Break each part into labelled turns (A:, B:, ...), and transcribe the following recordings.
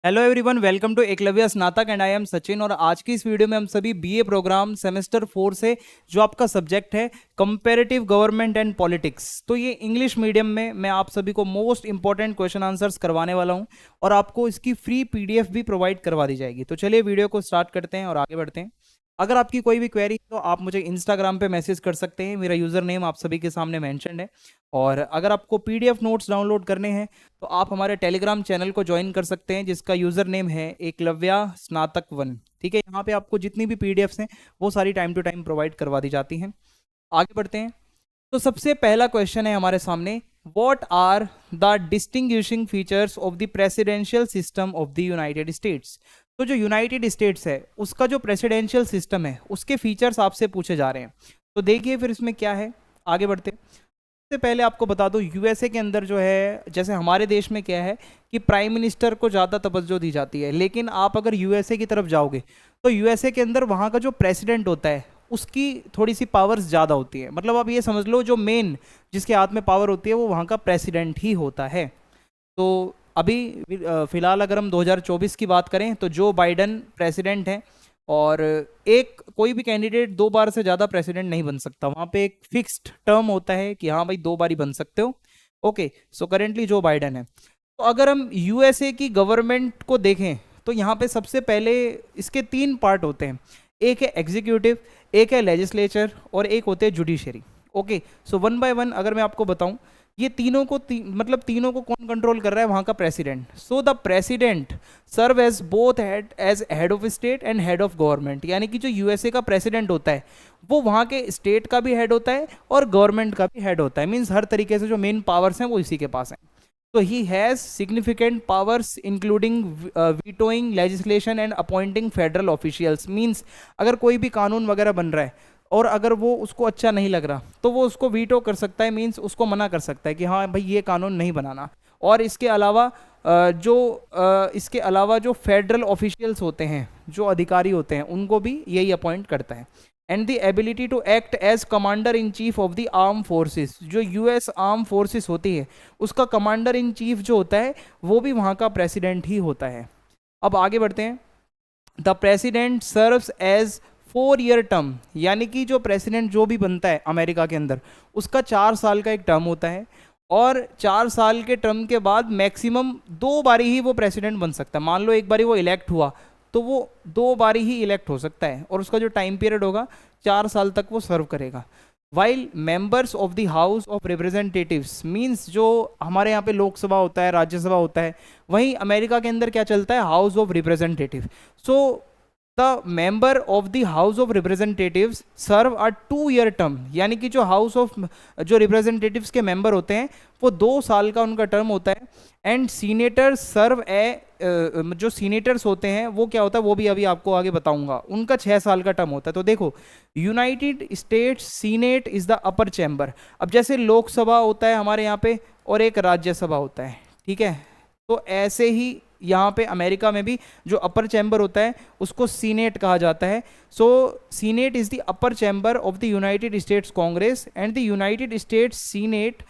A: Hello everyone, welcome to Eklavya Snatak and I am Sachin. और आज की इस वीडियो में हम सभी बीए प्रोग्राम सेमेस्टर 4 से जो आपका सब्जेक्ट है कंपैरेटिव गवर्नमेंट एंड पॉलिटिक्स, तो ये इंग्लिश मीडियम में मैं आप सभी को मोस्ट इंपॉर्टेंट क्वेश्चन आंसर्स करवाने वाला हूं और आपको इसकी फ्री पीडीएफ भी प्रोवाइड करवा दी जाएगी। तो चलिए वीडियो को स्टार्ट करते हैं और आगे बढ़ते हैं। अगर आपकी कोई भी क्वेरी तो आप मुझे इंस्टाग्राम पे मैसेज कर सकते हैं, मेरा यूज़र नेम आप सभी के सामने मेंशन्ड है। और अगर आपको पीडीएफ नोट्स डाउनलोड करने हैं तो आप हमारे टेलीग्राम चैनल को ज्वाइन कर सकते हैं, जिसका यूज़र नेम है एकलव्या स्नातक 1। ठीक है, यहाँ पे आपको जितनी भी पीडीएफ्स हैं वो सारी टाइम टू टाइम प्रोवाइड करवा दी जाती हैं। आगे बढ़ते हैं। तो सबसे पहला क्वेश्चन है हमारे सामने, what are the distinguishing features of the presidential system of the United States. तो जो यूनाइटेड स्टेट्स है उसका जो प्रेसिडेंशियल सिस्टम है उसके फीचर्स आपसे पूछे जा रहे हैं। तो देखिए फिर इसमें क्या है, आगे बढ़ते हैं। सबसे पहले आपको बता दूं, यूएसए के अंदर जो है, जैसे हमारे देश में क्या है कि प्राइम मिनिस्टर को ज़्यादा तवज्जो दी जाती है, लेकिन आप अगर यूएसए की तरफ जाओगे तो यूएसए के अंदर वहाँ का जो प्रेसिडेंट होता है उसकी थोड़ी सी पावर्स ज़्यादा होती है। मतलब आप ये समझ लो, जो मेन जिसके हाथ में पावर होती है वो वहाँ का प्रेसिडेंट ही होता है। तो अभी फिलहाल अगर हम 2024 की बात करें तो जो बाइडन प्रेसिडेंट हैं, और एक कोई भी कैंडिडेट 2 बार से ज़्यादा प्रेसिडेंट नहीं बन सकता। वहाँ पे एक फिक्स्ड टर्म होता है कि हाँ भाई 2 बार ही बन सकते हो। ओके, सो करेंटली जो बाइडन है। तो अगर हम यूएसए की गवर्नमेंट को देखें तो यहाँ पे सबसे पहले इसके 3 पार्ट होते हैं। एक है एग्जीक्यूटिव, एक है लेजिस्लेचर और एक होते हैं judiciary. Okay, so one by one अगर मैं आपको बताऊं, ये तीनों को मतलब तीनों को कौन कंट्रोल कर रहा है? वहाँ का president. So the president serve as both head of state and head of government. यानी कि जो यूएसए का प्रेसिडेंट होता है वो वहाँ के स्टेट का भी हेड होता है और गवर्नमेंट का भी हेड होता है। मीन्स हर तरीके से जो मेन पावर्स हैं वो इसी के पास हैं। तो he has significant powers including vetoing legislation and appointing federal officials. Means अगर कोई भी कानून वगैरह बन रहा है और अगर वो उसको अच्छा नहीं लग रहा तो वो उसको वीटो कर सकता है। मीन्स उसको मना कर सकता है कि हाँ भाई ये कानून नहीं बनाना। और इसके अलावा जो फेडरल ऑफिशियल्स होते हैं, जो अधिकारी होते हैं, उनको भी यही अपॉइंट करता है। And the ability to act as commander in chief of the arm forces. जो यूएस आर्म फोर्सेस होती है उसका कमांडर इन चीफ जो होता है वो भी वहाँ का प्रेसिडेंट ही होता है। अब आगे बढ़ते हैं। The president serves as 4 year term. यानी कि जो प्रेसिडेंट जो भी बनता है अमेरिका के अंदर उसका 4 साल का एक टर्म होता है, और 4 साल के टर्म के बाद मैक्सिमम 2 बारी ही वो प्रेसिडेंट बन सकता है। मान लो एक बारी वो इलेक्ट हुआ तो वो 2 बारी ही इलेक्ट हो सकता है, और उसका जो टाइम पीरियड होगा 4 साल तक वो सर्व करेगा। While members of the house of representatives, means जो हमारे यहाँ पे लोकसभा होता है, राज्यसभा होता है, वहीं अमेरिका के अंदर क्या चलता है? House of representative. So the member of the house of representatives serve a 2 year term. यानी कि जो रिप्रेजेंटेटिव्स के मेंबर होते हैं वो 2 साल का उनका टर्म होता है। एंड सीनेटर्स सर्व जो सीनेटर्स होते हैं वो क्या होता है वो भी अभी आपको आगे बताऊंगा, उनका 6 साल का टर्म होता है। तो देखो, United States senate is the upper chamber. अब जैसे लोकसभा होता है हमारे यहाँ पे और एक राज्यसभा होता है, ठीक है, तो ऐसे ही यहाँ पे अमेरिका में भी जो अपर चैम्बर होता है उसको सीनेट कहा जाता है। So Senate is the upper chamber of the United States Congress and the United States Senate.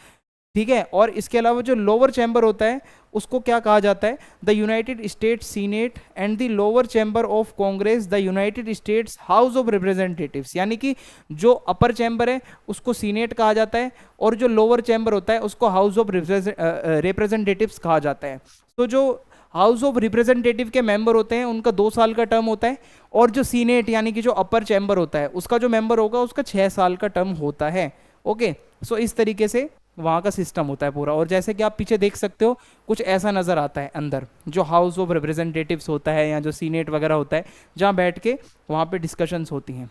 A: ठीक है, और इसके अलावा जो लोअर चैम्बर होता है उसको क्या कहा जाता है? The United States senate and the lower chamber of Congress the United states house of representatives. यानी कि जो अपर चैम्बर है उसको सीनेट कहा जाता है और जो लोअर चैम्बर होता है उसको हाउस ऑफ रिप्रेजेंटेटिव्स कहा जाता है। तो जो हाउस ऑफ रिप्रेजेंटेटिव के मेंबर होते हैं उनका 2 साल का टर्म होता है, और जो सीनेट यानी कि जो अपर चैम्बर होता है उसका जो मेंबर होगा उसका 6 साल का टर्म होता है। ओके, सो इस तरीके से वहाँ का सिस्टम होता है पूरा। और जैसे कि आप पीछे देख सकते हो कुछ ऐसा नज़र आता है अंदर, जो हाउस ऑफ रिप्रेजेंटेटिव्स होता है या जो सीनेट वगैरह होता है जहाँ बैठ के वहाँ पे डिस्कशंस होती हैं।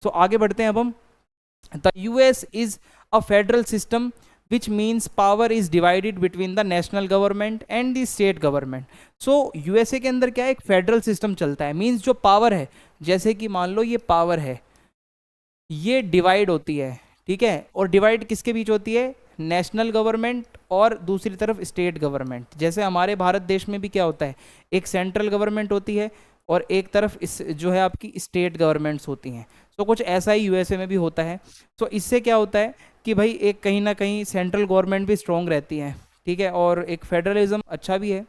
A: सो आगे बढ़ते हैं अब हम। The US is a federal system which means power is divided between the national government and the state government. So USA के अंदर क्या है? एक फेडरल सिस्टम चलता है। मीन्स जो पावर है, जैसे कि मान लो ये पावर है, ये डिवाइड होती है, ठीक है, और डिवाइड किसके बीच होती है? नेशनल गवर्नमेंट और दूसरी तरफ स्टेट गवर्नमेंट। जैसे हमारे भारत देश में भी क्या होता है, एक सेंट्रल गवर्नमेंट होती है और एक तरफ इस जो है आपकी स्टेट गवर्नमेंट्स होती हैं। तो कुछ ऐसा ही यूएसए में भी होता है। तो इससे क्या होता है कि भाई एक कहीं ना कहीं सेंट्रल गवर्नमेंट भी स्ट्रॉन्ग रहती है, ठीक है, और एक फेडरलिज्म अच्छा भी है।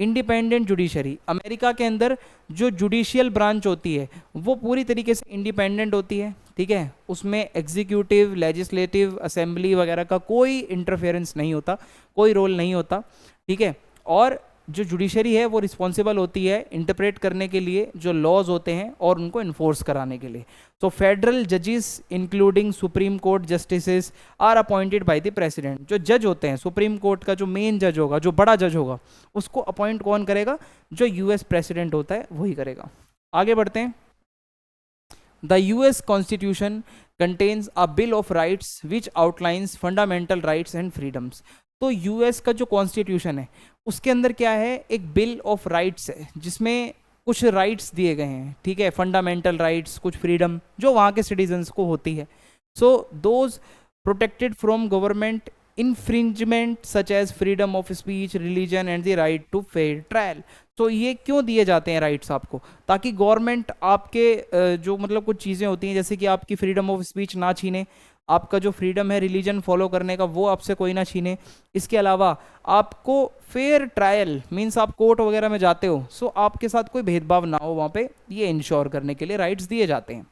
A: इंडिपेंडेंट जुडिशरी, अमेरिका के अंदर जो जुडिशियल ब्रांच होती है वो पूरी तरीके से इंडिपेंडेंट होती है, ठीक है, उसमें एग्जीक्यूटिव, लेजिस्लेटिव, असेंबली वगैरह का कोई इंटरफेरेंस नहीं होता, कोई रोल नहीं होता, ठीक है। और जो जुडिशरी है वो रिस्पॉन्सिबल होती है इंटरप्रेट करने के लिए जो लॉज होते हैं और उनको इन्फोर्स कराने के लिए। तो फेडरल जजेस including supreme court justices are appointed by the president. जो जज होते हैं सुप्रीम कोर्ट का, जो मेन जज होगा, जो बड़ा जज होगा, उसको अपॉइंट कौन करेगा? जो यूएस प्रेसिडेंट होता है वही करेगा। आगे बढ़ते हैं। The US constitution contains a bill of rights which outlines fundamental rights and freedoms. तो यूएस का जो कॉन्स्टिट्यूशन है उसके अंदर क्या है? एक बिल ऑफ राइट्स है जिसमें कुछ राइट्स दिए गए हैं, ठीक है, फंडामेंटल राइट्स, कुछ फ्रीडम जो वहाँ के सिटीजन्स को होती है। So those protected from government infringement such as freedom of speech, religion and the right to fair trial. तो ये क्यों दिए जाते हैं राइट्स आपको? ताकि गवर्नमेंट आपके जो मतलब कुछ चीज़ें होती हैं जैसे कि आपकी फ्रीडम ऑफ स्पीच ना छीने, आपका जो फ्रीडम है रिलीजन फॉलो करने का वो आपसे कोई ना छीने। इसके अलावा आपको फेयर ट्रायल मीन्स आप कोर्ट वगैरह में जाते हो, सो आपके साथ कोई भेदभाव ना हो वहाँ पे, ये इंश्योर करने के लिए राइट्स दिए जाते हैं।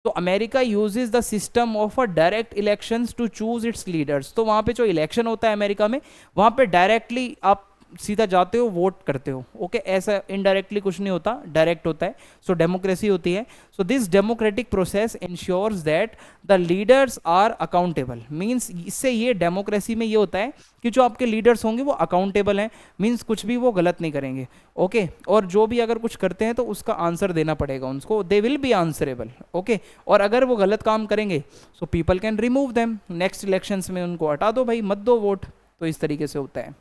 A: तो America uses the system of a direct elections to choose its leaders. तो वहाँ पे जो इलेक्शन होता है अमेरिका में, वहाँ पे डायरेक्टली आप सीधा जाते हो, वोट करते हो, ओके। ऐसा इनडायरेक्टली कुछ नहीं होता, डायरेक्ट होता है। सो डेमोक्रेसी होती है। So this democratic process ensures that the leaders are accountable. Means इससे ये डेमोक्रेसी में ये होता है कि जो आपके लीडर्स होंगे वो अकाउंटेबल हैं, मीन्स कुछ भी वो गलत नहीं करेंगे, ओके। और जो भी अगर कुछ करते हैं तो उसका आंसर देना पड़ेगा उनको, they will be answerable, okay. और अगर वो गलत काम करेंगे so people can remove them, next elections में उनको हटा दो भाई, मत दो वोट। तो इस तरीके से होता है।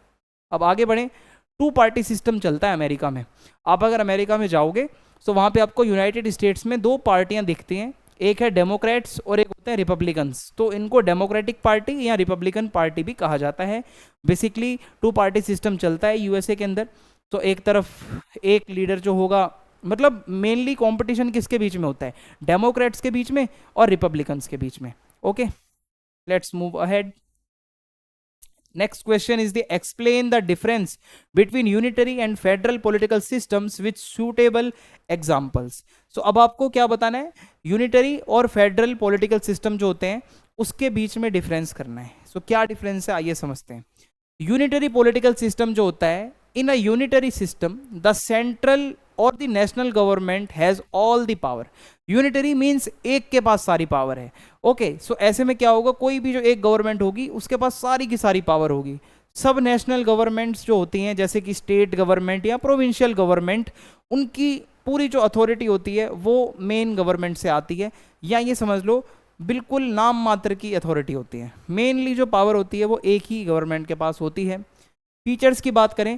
A: अब आगे बढ़ें। टू पार्टी सिस्टम चलता है अमेरिका में। आप अगर अमेरिका में जाओगे तो वहाँ पे आपको यूनाइटेड स्टेट्स में दो पार्टियाँ दिखती हैं, एक है डेमोक्रेट्स और एक होते हैं रिपब्लिकन्स। तो इनको डेमोक्रेटिक पार्टी या रिपब्लिकन पार्टी भी कहा जाता है। बेसिकली टू पार्टी सिस्टम चलता है यूएसए के अंदर। तो एक तरफ एक लीडर जो होगा, मतलब मेनली कंपटीशन किसके बीच में होता है? डेमोक्रेट्स के बीच में और रिपब्लिकन्स के बीच में, okay. Let's move ahead. Next question is the explain the difference between unitary and federal political systems with suitable examples. So अब आपको क्या बताना है? यूनिटरी और फेडरल पॉलिटिकल सिस्टम जो होते हैं उसके बीच में डिफरेंस करना है। So क्या डिफरेंस है आइए समझते हैं। यूनिटरी पॉलिटिकल सिस्टम जो होता है, in a unitary system the central और the national government has all the power. Unitary means एक के पास सारी पावर है, ओके। सो ऐसे में क्या होगा, कोई भी जो एक गवर्नमेंट होगी उसके पास सारी की सारी पावर होगी। सब नेशनल गवर्नमेंट्स जो होती हैं जैसे कि स्टेट गवर्नमेंट या प्रोविंशियल गवर्नमेंट, उनकी पूरी जो अथॉरिटी होती है वो मेन गवर्नमेंट से आती है, या ये समझ लो बिल्कुल नाम मात्र की अथॉरिटी होती है। मेनली जो पावर होती है वो एक ही गवर्नमेंट के पास होती है। फीचर्स की बात करें,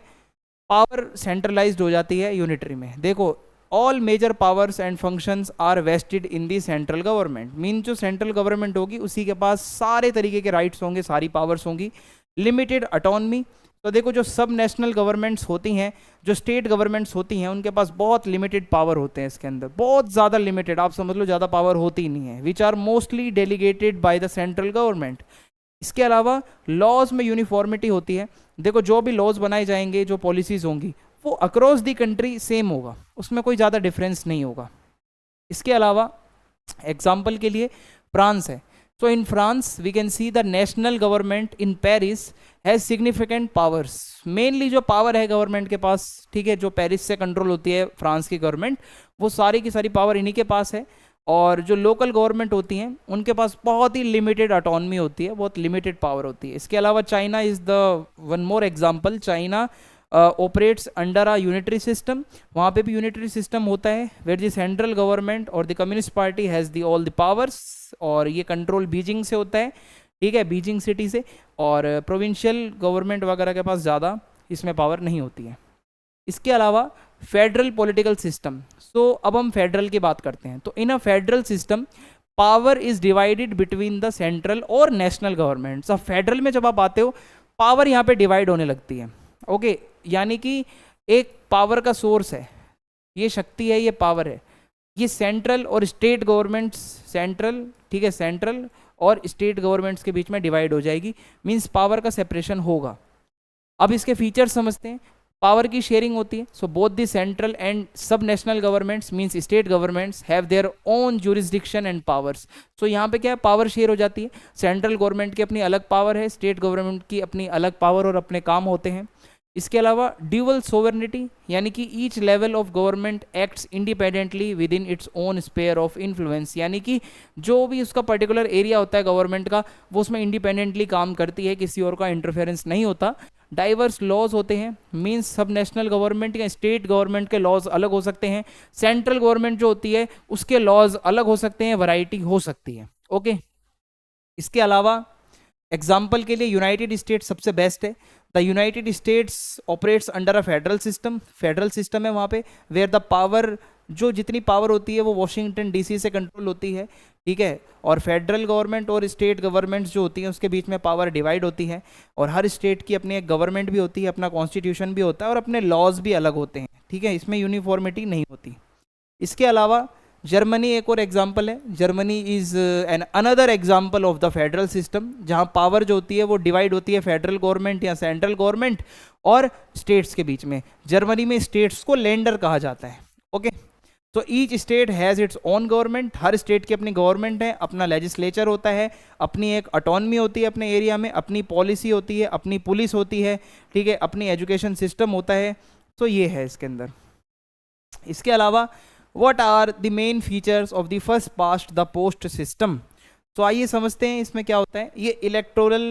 A: पावर सेंट्रलाइज्ड हो जाती है यूनिटरी में। देखो all major powers and functions are vested in the central government. Mean जो सेंट्रल गवर्नमेंट होगी उसी के पास सारे तरीके के राइट्स होंगे, सारी पावर्स होंगी। Limited autonomy. तो देखो जो सब नेशनल गवर्नमेंट्स होती हैं, जो स्टेट गवर्नमेंट्स होती हैं, उनके पास बहुत लिमिटेड पावर होते हैं, इसके अंदर बहुत ज़्यादा लिमिटेड, आप समझ लो ज़्यादा पावर होती ही नहीं है। Which are mostly delegated by the central government. इसके अलावा लॉज में यूनिफॉर्मिटी होती है। देखो जो भी लॉज बनाए जाएंगे, जो पॉलिसीज होंगी, वो अक्रॉस दी कंट्री सेम होगा, उसमें कोई ज़्यादा डिफरेंस नहीं होगा। इसके अलावा एग्जाम्पल के लिए फ्रांस है। So in France we can see the national government in Paris has significant powers. Mainly जो पावर है गवर्नमेंट के पास, ठीक है, जो पेरिस से कंट्रोल होती है फ्रांस की गवर्नमेंट, वो सारी की सारी पावर इन्हीं के पास है। और जो लोकल गवर्नमेंट होती हैं उनके पास बहुत ही लिमिटेड ऑटोनमी होती है, बहुत लिमिटेड पावर होती है। इसके अलावा China is the one more example. China operates under a unitary system. वहाँ पे भी यूनिटरी सिस्टम होता है वेयर द सेंट्रल गवर्नमेंट और the communist party has the all the powers, और ये कंट्रोल बीजिंग से होता है, ठीक है, बीजिंग सिटी से। और प्रोविंशियल गवर्नमेंट वगैरह के पास ज़्यादा इसमें पावर नहीं होती है। इसके अलावा फेडरल पॉलिटिकल सिस्टम। सो अब हम फेडरल की बात करते हैं। तो in a federal system power is divided between the central और नेशनल गवर्नमेंट। अब फेडरल में जब आप आते हो पावर यहाँ पे डिवाइड होने लगती है, ओके। यानी कि एक पावर का सोर्स है, ये शक्ति है, ये पावर है, ये सेंट्रल और स्टेट गवर्नमेंट्स, सेंट्रल, ठीक है, सेंट्रल और स्टेट गवर्नमेंट्स के बीच में डिवाइड हो जाएगी। मींस पावर का सेपरेशन होगा। अब इसके फीचर्स समझते हैं। पावर की शेयरिंग होती है. So both the central and sub national governments means state governments have their own jurisdiction and powers. So यहाँ पे क्या है, पावर शेयर हो जाती है. सेंट्रल गवर्नमेंट की अपनी अलग पावर है, स्टेट गवर्नमेंट की अपनी अलग पावर और अपने काम होते हैं. इसके अलावा ड्यूअल सोवरेनिटी, यानी कि each level of government acts independently with in its own sphere of influence, यानी कि जो भी उसका पर्टिकुलर एरिया होता है गवर्नमेंट का, वो उसमें इंडिपेंडेंटली काम करती है, किसी और का इंटरफेरेंस नहीं होता. डाइवर्स लॉज होते हैं, मींस सब नेशनल गवर्नमेंट या स्टेट गवर्नमेंट के लॉज अलग हो सकते हैं, सेंट्रल गवर्नमेंट जो होती है उसके लॉज अलग हो सकते हैं, वैरायटी हो सकती है. ओके. इसके अलावा एग्जाम्पल के लिए यूनाइटेड स्टेट्स सबसे बेस्ट है. The United states operates under a federal system. Federal system है वहाँ पे, वेयर द पावर, जो जितनी पावर होती है वो वॉशिंगटन डीसी से कंट्रोल होती है. ठीक है. और फेडरल गवर्नमेंट और स्टेट गवर्नमेंट्स जो होती हैं उसके बीच में पावर डिवाइड होती है. और हर स्टेट की अपनी एक गवर्नमेंट भी होती है, अपना कॉन्स्टिट्यूशन भी होता है और अपने लॉज भी अलग होते हैं. ठीक है. इसमें यूनिफॉर्मिटी नहीं होती. इसके अलावा जर्मनी एक और एग्जाम्पल है. Germany is an another example of the federal system, जहाँ पावर जो होती है वो डिवाइड होती है फेडरल गवर्नमेंट या सेंट्रल गवर्नमेंट और स्टेट्स के बीच में. जर्मनी में स्टेट्स को लैंडर कहा जाता है. ओके. तो each state has its own government. Her state की अपनी गवर्नमेंट है, अपना लेजिस्लेचर होता है, अपनी एक ऑटोनमी होती है अपने एरिया में, अपनी पॉलिसी होती है, अपनी पुलिस होती है. ठीक है. अपनी एजुकेशन सिस्टम होता है. तो ये है इसके अंदर. इसके अलावा What are the main features of the first past the post system? तो आइए समझते हैं इसमें क्या होता है. ये इलेक्टोरल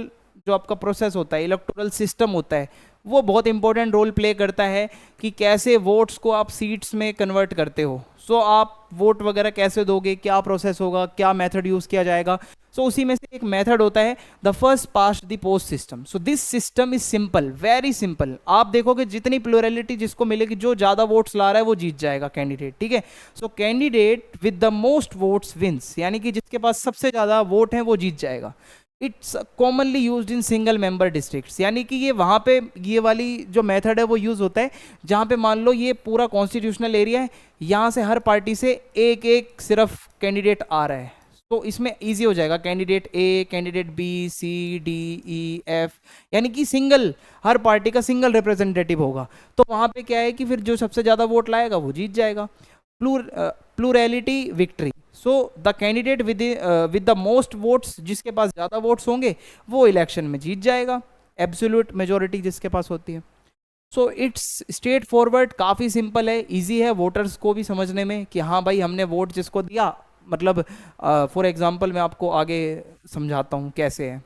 A: जो आपका प्रोसेस होता है, इलेक्टोरल सिस्टम होता है, वो बहुत इंपॉर्टेंट रोल प्ले करता है कि कैसे वोट्स को आप सीट्स में कन्वर्ट करते हो. सो आप वोट वगैरह कैसे दोगे, क्या प्रोसेस होगा, क्या मेथड यूज़ किया जाएगा. सो उसी में से एक मेथड होता है the first past the post system. So this system is simple, very simple. आप देखोगे जितनी प्लूरलिटी जिसको मिलेगी, जो ज़्यादा वोट्स ला रहा है वो जीत जाएगा कैंडिडेट. ठीक है. So candidate with the most votes wins, यानी कि जिसके पास सबसे ज़्यादा वोट हैं वो जीत जाएगा. It's commonly used in single member districts, यानी कि ये वहाँ पे ये वाली जो मेथड है वो यूज़ होता है जहाँ पे मान लो ये पूरा कॉन्स्टिट्यूशनल एरिया है, यहाँ से हर पार्टी से एक एक सिर्फ कैंडिडेट आ रहा है. तो इसमें इजी हो जाएगा. Candidate A, candidate be, C, D, E, F, यानी कि सिंगल, हर पार्टी का सिंगल रिप्रेजेंटेटिव होगा. तो वहाँ पे क्या है कि फिर जो सबसे ज़्यादा वोट लाएगा वो जीत जाएगा. Plurality victory. So the candidate with the most votes, जिसके पास ज़्यादा वोट्स होंगे वो इलेक्शन में जीत जाएगा. एब्सोल्यूट मेजोरिटी जिसके पास होती है. सो इट्स स्ट्रेट फॉरवर्ड, काफ़ी सिंपल है, इजी है वोटर्स को भी समझने में कि हाँ भाई हमने वोट जिसको दिया, मतलब फॉर एग्जांपल मैं आपको आगे समझाता हूँ कैसे है.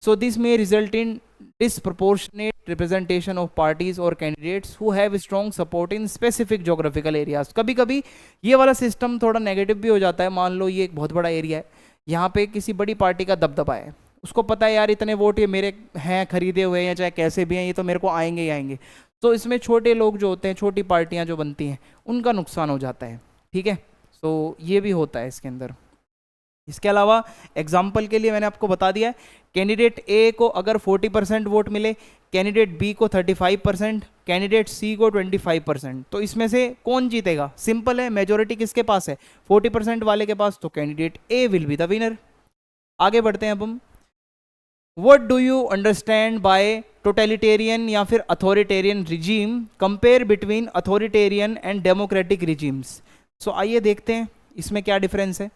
A: So this may result in disproportionate representation of parties or candidates who have strong support in specific geographical areas. कभी कभी ये वाला सिस्टम थोड़ा नेगेटिव भी हो जाता है. मान लो ये एक बहुत बड़ा एरिया है, यहाँ पे किसी बड़ी पार्टी का दबदबा है, उसको पता है यार इतने वोट ये मेरे हैं, खरीदे हुए हैं, चाहे कैसे भी हैं, ये तो मेरे को आएंगे ही आएंगे. तो इसमें छोटे लोग जो होते हैं, छोटी पार्टियाँ जो बनती हैं, उनका नुकसान हो जाता है. ठीक है. तो ये भी होता है इसके अंदर. इसके अलावा एग्जाम्पल के लिए मैंने आपको बता दिया है, कैंडिडेट ए को अगर 40% वोट मिले, कैंडिडेट बी को 35%, कैंडिडेट सी को 25%, तो इसमें से कौन जीतेगा? सिंपल है, मेजोरिटी किसके पास है? 40% वाले के पास. तो candidate A will be the winner. आगे बढ़ते हैं अब हम. What do you understand by totalitarian या फिर authoritarian regime? Compare between authoritarian and democratic regimes. So आइए देखते हैं इसमें क्या डिफरेंस है.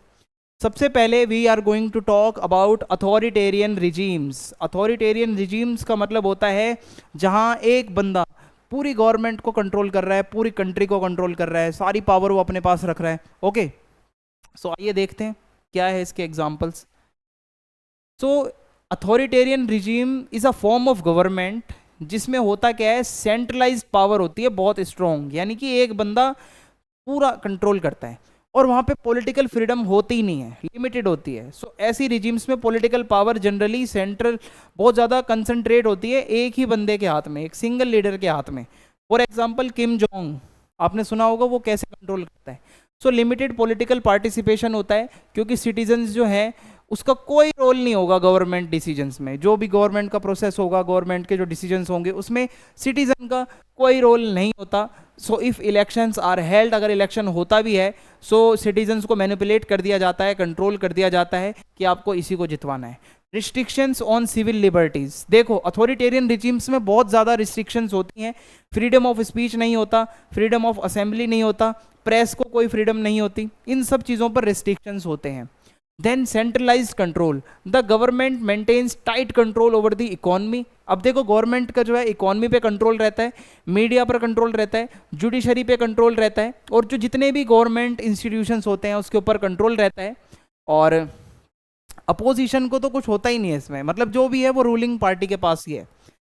A: सबसे पहले we are going to talk about authoritarian regimes. Authoritarian regimes का मतलब होता है जहां एक बंदा पूरी गवर्नमेंट को कंट्रोल कर रहा है, पूरी कंट्री को कंट्रोल कर रहा है, सारी पावर वो अपने पास रख रहा है. ओके. सो आइए देखते हैं क्या है इसके examples. So authoritarian regime is a form of government जिसमें होता क्या है, सेंट्रलाइज्ड पावर होती है बहुत स्ट्रॉन्ग, यानी कि एक बंदा पूरा कंट्रोल करता है और वहाँ पे पॉलिटिकल फ्रीडम होती ही नहीं है, लिमिटेड होती है. सो ऐसी रिजीम्स में पॉलिटिकल पावर जनरली सेंट्रल बहुत ज़्यादा कंसंट्रेट होती है एक ही बंदे के हाथ में, एक सिंगल लीडर के हाथ में. फॉर एग्जांपल किम जोंग, आपने सुना होगा वो कैसे कंट्रोल करता है. सो लिमिटेड पॉलिटिकल पार्टिसिपेशन होता है क्योंकि सिटीजन्स जो है उसका कोई रोल नहीं होगा गवर्नमेंट डिसीजंस में. जो भी गवर्नमेंट का प्रोसेस होगा, गवर्नमेंट के जो डिसीजंस होंगे उसमें सिटीजन का कोई रोल नहीं होता. So if elections are held, अगर इलेक्शन होता भी है, सो सिटीजन्स को मैनिपुलेट कर दिया जाता है, कंट्रोल कर दिया जाता है कि आपको इसी को जितवाना है. रिस्ट्रिक्शंस ऑन सिविल लिबर्टीज, देखो अथॉरिटेरियन रिजीम्स में बहुत ज़्यादा रिस्ट्रिक्शंस होती हैं, फ्रीडम ऑफ स्पीच नहीं होता, फ्रीडम ऑफ असेंबली नहीं होता, प्रेस को कोई फ्रीडम नहीं होती, इन सब चीज़ों पर रिस्ट्रिक्शंस होते हैं। Then centralised control, the government maintains tight control over the economy. अब देखो गवर्नमेंट का जो है इकोनॉमी पे कंट्रोल रहता है, मीडिया पर कंट्रोल रहता है, जुडिशरी पे कंट्रोल रहता है, और जो जितने भी गवर्नमेंट इंस्टीट्यूशंस होते हैं उसके ऊपर कंट्रोल रहता है। और अपोजिशन को तो कुछ होता ही नहीं है इसमें, मतलब जो भी है वो रूलिंग पार्टी के पास ही है।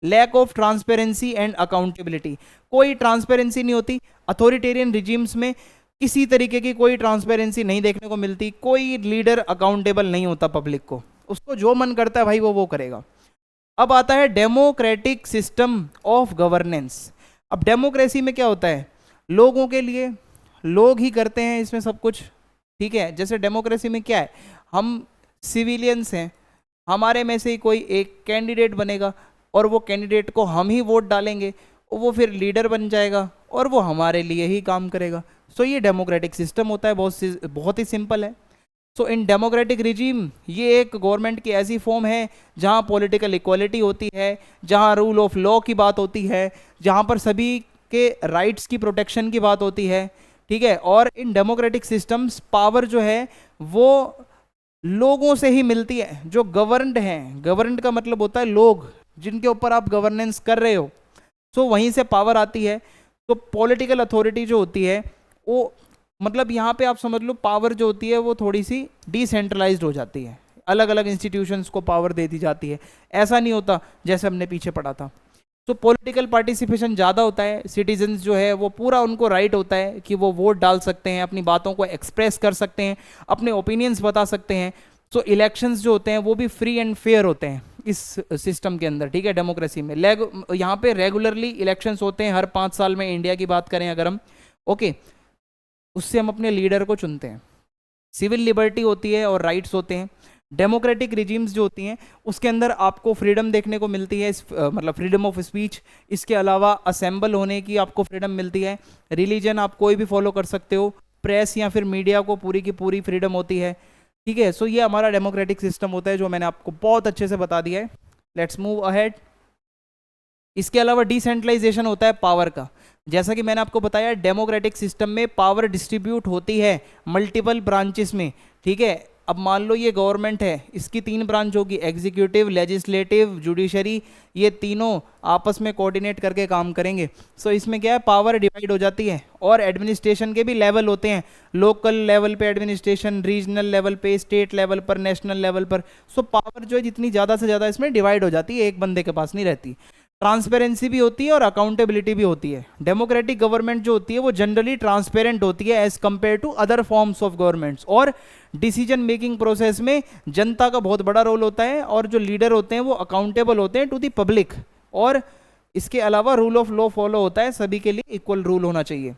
A: Lack of transparency and accountability, कोई ट्रांसपेरेंसी नहीं होती अथॉरिटेरियन रिजीम्स में, किसी तरीके की कोई ट्रांसपेरेंसी नहीं देखने को मिलती, कोई लीडर अकाउंटेबल नहीं होता पब्लिक को, उसको जो मन करता है भाई वो करेगा। अब आता है डेमोक्रेटिक सिस्टम ऑफ गवर्नेंस। अब डेमोक्रेसी में क्या होता है, लोगों के लिए, लोग ही करते हैं इसमें सब कुछ, ठीक है। जैसे डेमोक्रेसी में क्या है, हम सिविलियंस हैं, हमारे में से ही कोई एक कैंडिडेट बनेगा और वो कैंडिडेट को हम ही वोट डालेंगे, वो फिर लीडर बन जाएगा और वो हमारे लिए ही काम करेगा। सो ये डेमोक्रेटिक सिस्टम होता है, बहुत ही सिंपल है। सो इन डेमोक्रेटिक रिजीम, ये एक गवर्नमेंट की ऐसी फॉर्म है जहाँ पॉलिटिकल इक्वालिटी होती है, जहाँ रूल ऑफ लॉ की बात होती है, जहाँ पर सभी के राइट्स की प्रोटेक्शन की बात होती है, ठीक है। और इन डेमोक्रेटिक सिस्टम्स पावर जो है वो लोगों से ही मिलती है, जो गवर्नड हैं, गवर्नड का मतलब होता है लोग जिनके ऊपर आप गवर्नेंस कर रहे हो, सो वहीं से पावर आती है। तो पॉलिटिकल अथॉरिटी जो होती है वो, मतलब यहाँ पे आप समझ लो पावर जो होती है वो थोड़ी सी डिसेंट्रलाइज्ड हो जाती है, अलग अलग इंस्टीट्यूशंस को पावर दे दी जाती है, ऐसा नहीं होता जैसे हमने पीछे पढ़ा था। तो पॉलिटिकल पार्टिसिपेशन ज़्यादा होता है, सिटीजन्स जो है वो पूरा उनको राइट होता है कि वो वोट डाल सकते हैं, अपनी बातों को एक्सप्रेस कर सकते हैं, अपने ओपिनियंस बता सकते हैं। सो इलेक्शंस जो होते हैं वो भी फ्री एंड फेयर होते हैं इस सिस्टम के अंदर, ठीक है। डेमोक्रेसी में यहाँ पे रेगुलरली इलेक्शंस होते हैं, हर 5 साल में, इंडिया की बात करें अगर हम, ओके, उससे हम अपने लीडर को चुनते हैं। सिविल लिबर्टी होती है और राइट्स होते हैं। डेमोक्रेटिक रिजीम्स जो होती हैं उसके अंदर आपको फ्रीडम देखने को मिलती है, मतलब फ्रीडम ऑफ स्पीच, इसके अलावा असेंबल होने की आपको फ्रीडम मिलती है, रिलीजन आप कोई भी फॉलो कर सकते हो, प्रेस या फिर मीडिया को पूरी की पूरी फ्रीडम होती है, ठीक है। सो ये हमारा डेमोक्रेटिक सिस्टम होता है जो मैंने आपको बहुत अच्छे से बता दिया है। Let's move ahead. इसके अलावा डिसेंट्रलाइजेशन होता है पावर का। जैसा कि मैंने आपको बताया डेमोक्रेटिक सिस्टम में पावर डिस्ट्रीब्यूट होती है मल्टीपल ब्रांचेस में, ठीक है। अब मान लो ये गवर्नमेंट है, इसकी 3 ब्रांच होगी, एग्जीक्यूटिव, लेजिस्लेटिव, जुडिशरी, ये तीनों आपस में कोऑर्डिनेट करके काम करेंगे। सो इसमें क्या है, पावर डिवाइड हो जाती है। और एडमिनिस्ट्रेशन के भी लेवल होते हैं, लोकल लेवल पे एडमिनिस्ट्रेशन, रीजनल लेवल पे, स्टेट लेवल पर, नेशनल लेवल पर। सो पावर जो है जितनी ज़्यादा से ज़्यादा इसमें डिवाइड हो जाती है, एक बंदे के पास नहीं रहती। ट्रांसपेरेंसी भी होती है और अकाउंटेबिलिटी भी होती है। डेमोक्रेटिक गवर्नमेंट जो होती है वो जनरली ट्रांसपेरेंट होती है as compare to other forms of governments, और डिसीजन मेकिंग प्रोसेस में जनता का बहुत बड़ा रोल होता है, और जो लीडर होते हैं वो अकाउंटेबल होते हैं टू द पब्लिक। और इसके अलावा रूल ऑफ लॉ फॉलो होता है, सभी के लिए इक्वल रूल होना चाहिए।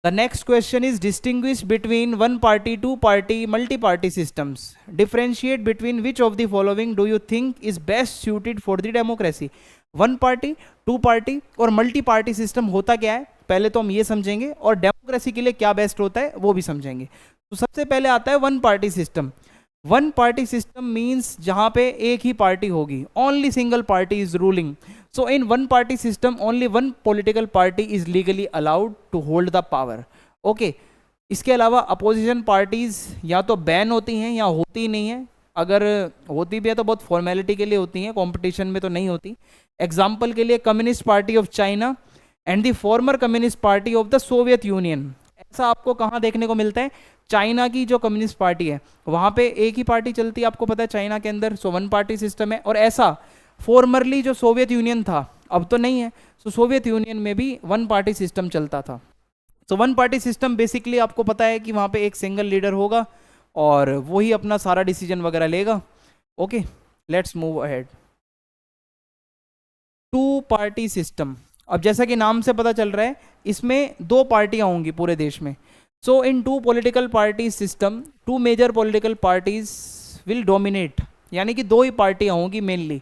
A: The next question is distinguish between one party, two party, multi party systems. Differentiate between which of the following do you think is best suited for the democracy? One party, two party और multi party system होता क्या है पहले तो हम ये समझेंगे, और डेमोक्रेसी के लिए क्या बेस्ट होता है वो भी समझेंगे। तो सबसे पहले आता है one party system. One party system means जहां पे एक ही पार्टी होगी, only single party is ruling. So in one party system only one political party is legally allowed to hold the power, okay. इसके अलावा अपोजिशन पार्टीज या तो ban होती हैं या होती नहीं है, अगर होती भी है तो बहुत फॉर्मेलिटी के लिए होती हैं, कंपटीशन में तो नहीं होती। एग्जाम्पल के लिए communist party of China and the former communist party of the Soviet union. ऐसा आपको कहाँ देखने को मिलता है, चाइना की जो कम्युनिस्ट पार्टी है वहाँ पे एक ही पार्टी चलती है, आपको पता है चाइना के अंदर, सो वन पार्टी सिस्टम है। और ऐसा फॉर्मरली जो सोवियत यूनियन था, अब तो नहीं है, सो सोवियत यूनियन में भी वन पार्टी सिस्टम चलता था। So one party system basically आपको पता है कि वहाँ पे एक सिंगल लीडर होगा और वही अपना सारा डिसीजन वगैरह लेगा, okay. Let's move ahead. Two party system, अब जैसा कि नाम से पता चल रहा है इसमें 2 पार्टियां होंगी पूरे देश में। So in two political party system, 2 major political parties will dominate, यानी कि 2 ही पार्टियां होंगी मेनली।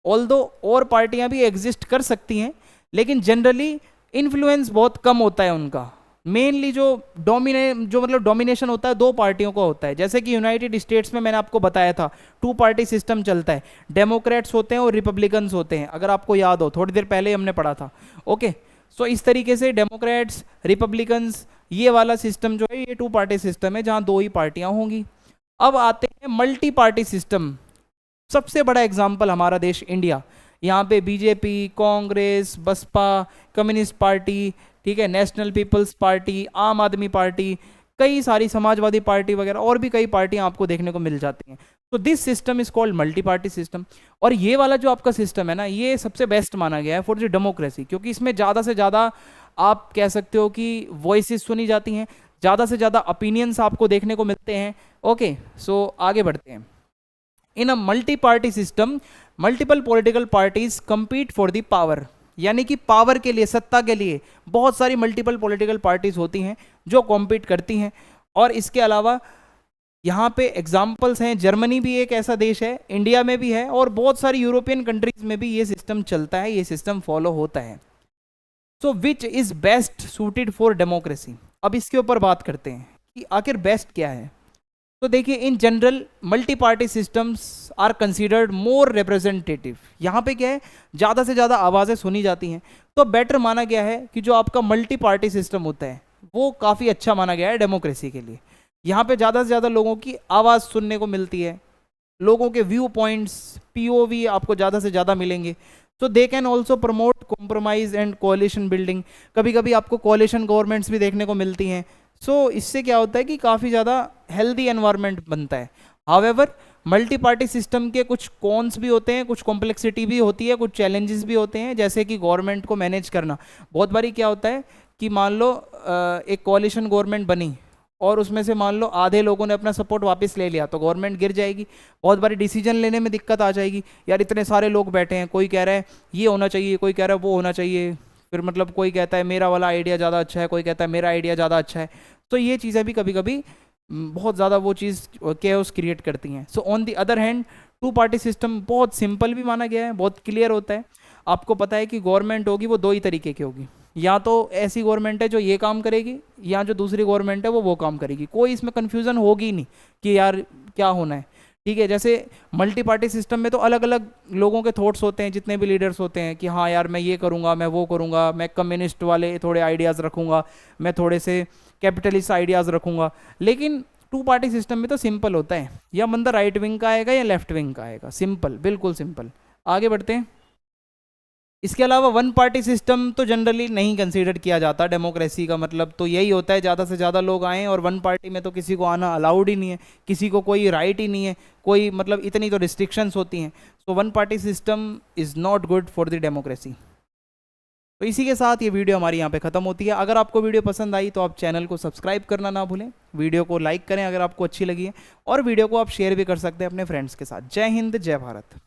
A: ऑल्दो और पार्टियां भी एग्जिस्ट कर सकती हैं, लेकिन जनरली इन्फ्लुएंस बहुत कम होता है उनका, मेनली जो मतलब डोमिनेशन होता है दो पार्टियों का होता है। जैसे कि यूनाइटेड स्टेट्स में मैंने आपको बताया था 2 पार्टी सिस्टम चलता है, डेमोक्रेट्स होते हैं और रिपब्लिकन्स होते हैं, अगर आपको याद हो थोड़ी देर पहले हमने पढ़ा था। ओके, सो इस तरीके से डेमोक्रेट्स, रिपब्लिकन्स, ये वाला सिस्टम जो है ये 2 पार्टी सिस्टम है जहाँ 2 ही पार्टियाँ होंगी। अब आते हैं मल्टी पार्टी सिस्टम। सबसे बड़ा एग्जाम्पल हमारा देश इंडिया, यहाँ पे BJP, Congress, Baspa, communist party, ठीक है, नेशनल पीपल्स पार्टी, आम आदमी पार्टी, कई सारी समाजवादी पार्टी वगैरह और भी कई पार्टियां आपको देखने को मिल जाती हैं। तो this system is called multi party system. और ये वाला जो आपका सिस्टम है ना, ये सबसे बेस्ट माना गया है फॉर द डेमोक्रेसी, क्योंकि इसमें ज़्यादा से ज़्यादा आप कह सकते हो कि वॉइसेस सुनी जाती हैं, ज़्यादा से ज़्यादा ओपिनियंस आपको देखने को मिलते हैं। ओके, सो आगे बढ़ते हैं। In a multi party system multiple political parties compete for the power, यानी कि पावर के लिए, सत्ता के लिए बहुत सारी मल्टीपल पॉलिटिकल पार्टीज होती हैं जो कॉम्पीट करती हैं। और इसके अलावा यहाँ पे एग्जाम्पल्स हैं, जर्मनी भी एक ऐसा देश है, इंडिया में भी है, और बहुत सारी यूरोपियन कंट्रीज में भी ये सिस्टम चलता है, ये सिस्टम फॉलो होता है। So which is best suited for democracy. अब इसके ऊपर बात करते हैं कि आखिर बेस्ट क्या है। तो देखिए, in general multi party systems are considered more representative. यहाँ पे क्या है, ज़्यादा से ज़्यादा आवाज़ें सुनी जाती हैं, तो बेटर माना गया है कि जो आपका मल्टी पार्टी सिस्टम होता है वो काफ़ी अच्छा माना गया है डेमोक्रेसी के लिए। यहाँ पे ज़्यादा से ज़्यादा लोगों की आवाज़ सुनने को मिलती है, लोगों के व्यू पॉइंट्स, पीओवी आपको ज़्यादा से ज़्यादा मिलेंगे। तो they can also promote compromise and कोalition building. कभी कभी आपको कोalition गवर्नमेंट्स भी देखने को मिलती हैं। सो इससे क्या होता है कि काफ़ी ज़्यादा हेल्दी एनवायरनमेंट बनता है। हाउएवर मल्टी पार्टी सिस्टम के कुछ कॉन्स भी होते हैं, कुछ कॉम्प्लेक्सिटी भी होती है, कुछ चैलेंजेस भी होते हैं, जैसे कि गवर्नमेंट को मैनेज करना। बहुत बारी क्या होता है कि मान लो एक कोalition गवर्नमेंट बनी और उसमें से मान लो आधे लोगों ने अपना सपोर्ट वापस ले लिया, तो गवर्नमेंट गिर जाएगी। बहुत बारी डिसीजन लेने में दिक्कत आ जाएगी, यार इतने सारे लोग बैठे हैं, कोई कह रहा है ये होना चाहिए, कोई कह रहा है वो होना चाहिए, फिर मतलब कोई कहता है मेरा वाला आइडिया ज़्यादा अच्छा है, कोई कहता है मेरा आइडिया ज़्यादा अच्छा है। तो ये चीज़ें भी कभी कभी बहुत ज़्यादा वो चीज़ केओस क्रिएट करती हैं। So on the other hand 2 party system बहुत सिंपल भी माना गया है, बहुत क्लियर होता है। आपको पता है कि गवर्नमेंट होगी वो 2 ही तरीके की होगी, या तो ऐसी गवर्नमेंट है जो ये काम करेगी, या जो दूसरी गवर्नमेंट है वो काम करेगी। कोई इसमें कन्फ्यूज़न होगी नहीं कि यार क्या होना है, ठीक है। जैसे मल्टी पार्टी सिस्टम में तो अलग अलग लोगों के थॉट्स होते हैं, जितने भी लीडर्स होते हैं कि हाँ यार मैं ये करूँगा, मैं वो करूँगा, मैं कम्युनिस्ट वाले थोड़े आइडियाज़ रखूँगा, मैं थोड़े से कैपिटलिस्ट आइडियाज़ रखूँगा। लेकिन 2 पार्टी सिस्टम में तो सिंपल होता है, या बंदा राइट विंग का आएगा या लेफ्ट विंग का आएगा, सिंपल, बिल्कुल सिंपल। आगे बढ़ते हैं। इसके अलावा 1 पार्टी सिस्टम तो जनरली नहीं कंसीडर किया जाता। डेमोक्रेसी का मतलब तो यही होता है ज़्यादा से ज़्यादा लोग आएँ, और 1 पार्टी में तो किसी को आना अलाउड ही नहीं है, किसी को कोई राइट ही नहीं है, कोई मतलब इतनी तो रिस्ट्रिक्शंस होती हैं। सो 1 party system is not good for the democracy. तो इसी के साथ ये वीडियो हमारी यहाँ पे ख़त्म होती है। अगर आपको वीडियो पसंद आई तो आप चैनल को सब्सक्राइब करना ना भूलें, वीडियो को लाइक करें अगर आपको अच्छी लगी है, और वीडियो को आप शेयर भी कर सकते हैं अपने फ्रेंड्स के साथ। जय हिंद, जय भारत।